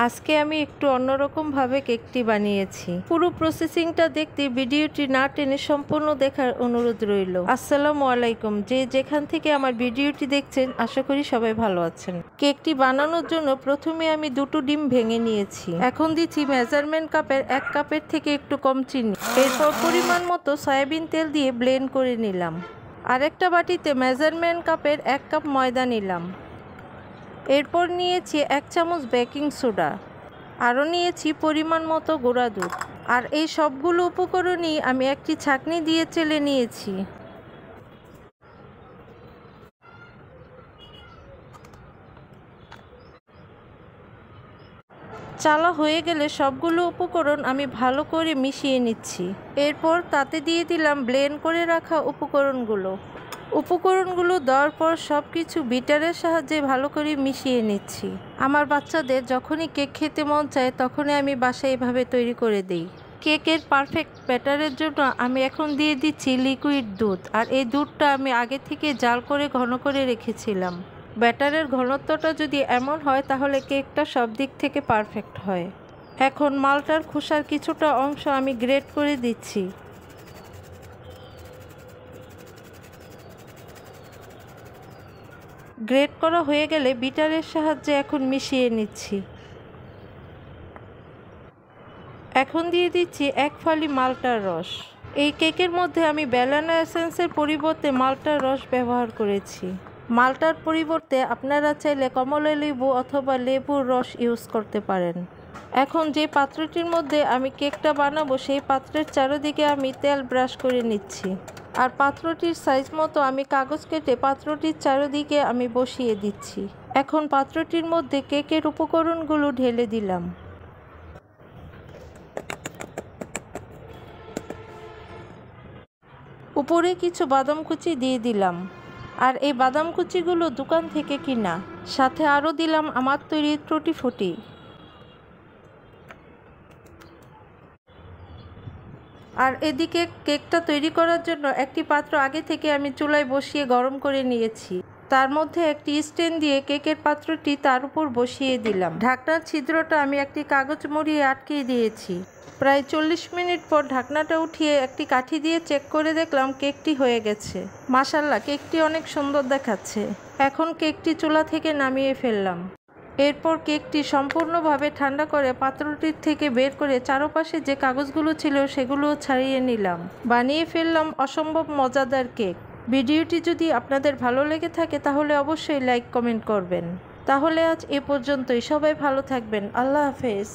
আজকে আমি একটু অন্যরকমভাবে কেকটি বানিয়েছি। পুরো প্রসেসিংটা দেখতে ভিডিওটি না টেনে সম্পূর্ণ দেখার অনুরোধ রইল। আসসালামু আলাইকুম, যে যেখান থেকে আমার ভিডিওটি দেখছেন আশা করি সবাই ভালো আছেন। কেকটি বানানোর জন্য প্রথমে আমি দুটো ডিম ভেঙে নিয়েছি। এখন দিচ্ছি মেজারমেন্ট কাপের 1 কাপের থেকে একটু কম চিনি। এরপর পরিমাণ মতো সয়াবিন তেল দিয়ে ব্লেন্ড করে নিলাম। আরেকটা বাটিতে মেজারমেন্ট কাপের 1 কাপ ময়দা নিলাম। এরপর নিয়েছি 1 চামচ বেকিং সোডা, আরও নিয়েছি পরিমাণ মতো গুঁড়া দুধ। আর এই সবগুলো উপকরণই আমি একটি ছাঁকনি দিয়ে চেলে নিয়েছি। চালা হয়ে গেলে সবগুলো উপকরণ আমি ভালো করে মিশিয়ে নিচ্ছি। এরপর তাতে দিয়ে দিলাম ব্লেন্ড করে রাখা উপকরণগুলো দেওয়ার পর সব কিছু বিটারের সাহায্যে ভালো করে মিশিয়ে নিচ্ছি। আমার বাচ্চাদের যখনই কেক খেতে মন চায় তখনই আমি বাসায় এভাবে তৈরি করে দিই। কেকের পারফেক্ট ব্যাটারের জন্য আমি এখন দিয়ে দিচ্ছি লিকুইড দুধ। আর এই দুধটা আমি আগে থেকে জাল করে ঘন করে রেখেছিলাম। ব্যাটারের ঘনত্বটা যদি এমন হয় তাহলে কেকটা সব দিক থেকে পারফেক্ট হয়। এখন মালটার খোসার কিছুটা অংশ আমি গ্রেট করে দিচ্ছি। গ্রেট করা হয়ে গেলে বিটারের সাহায্যে এখন মিশিয়ে নিচ্ছি। এখন দিয়ে দিচ্ছি 1 ফালি মাল্টার রস। এই কেকের মধ্যে আমি ব্যানানা এসেন্সের পরিবর্তে মাল্টার রস ব্যবহার করেছি। মাল্টার পরিবর্তে আপনারা চাইলে কমলা লেবু অথবা লেবুর রস ইউজ করতে পারেন। এখন যে পাত্রটির মধ্যে আমি কেকটা বানাবো সেই পাত্রের চারিদিকে আমি তেল ব্রাশ করে নিচ্ছি। আর পাত্রটির সাইজ মতো আমি কাগজ কেটে পাত্রটির চারিদিকে আমি বসিয়ে দিচ্ছি। এখন পাত্রটির মধ্যে কেকের উপকরণগুলো ঢেলে দিলাম। উপরে কিছু বাদাম কুচি দিয়ে দিলাম। আর এই বাদাম কুচিগুলো দোকান থেকে কিনা। সাথে আরও দিলাম আমার তৈরি টুটি ফুটি। আর এদিকে কেকটা তৈরি করার জন্য একটি পাত্র আগে থেকে আমি চুলায় বসিয়ে গরম করে নিয়েছি। তার মধ্যে একটি স্ট্যান্ড দিয়ে কেকের পাত্রটি তার উপর বসিয়ে দিলাম। ঢাকনার ছিদ্রটা আমি একটি কাগজ মুড়িয়ে আটকে দিয়েছি। প্রায় 40 মিনিট পর ঢাকনাটা উঠিয়ে একটি কাঠি দিয়ে চেক করে দেখলাম কেকটি হয়ে গেছে। মাশাআল্লাহ, কেকটি অনেক সুন্দর দেখাচ্ছে। এখন কেকটি চুলা থেকে নামিয়ে ফেললাম। এরপর কেকটি সম্পূর্ণভাবে ঠান্ডা করে পাত্রটির থেকে বের করে চারপাশে যে কাগজগুলো ছিল সেগুলো ছাড়িয়ে নিলাম। বানিয়ে ফেললাম অসম্ভব মজাদার কেক। ভিডিওটি যদি আপনাদের ভালো লেগে থাকে তাহলে অবশ্যই লাইক কমেন্ট করবেন। তাহলে আজ এ পর্যন্তই। সবাই ভালো থাকবেন। আল্লাহ হাফেজ।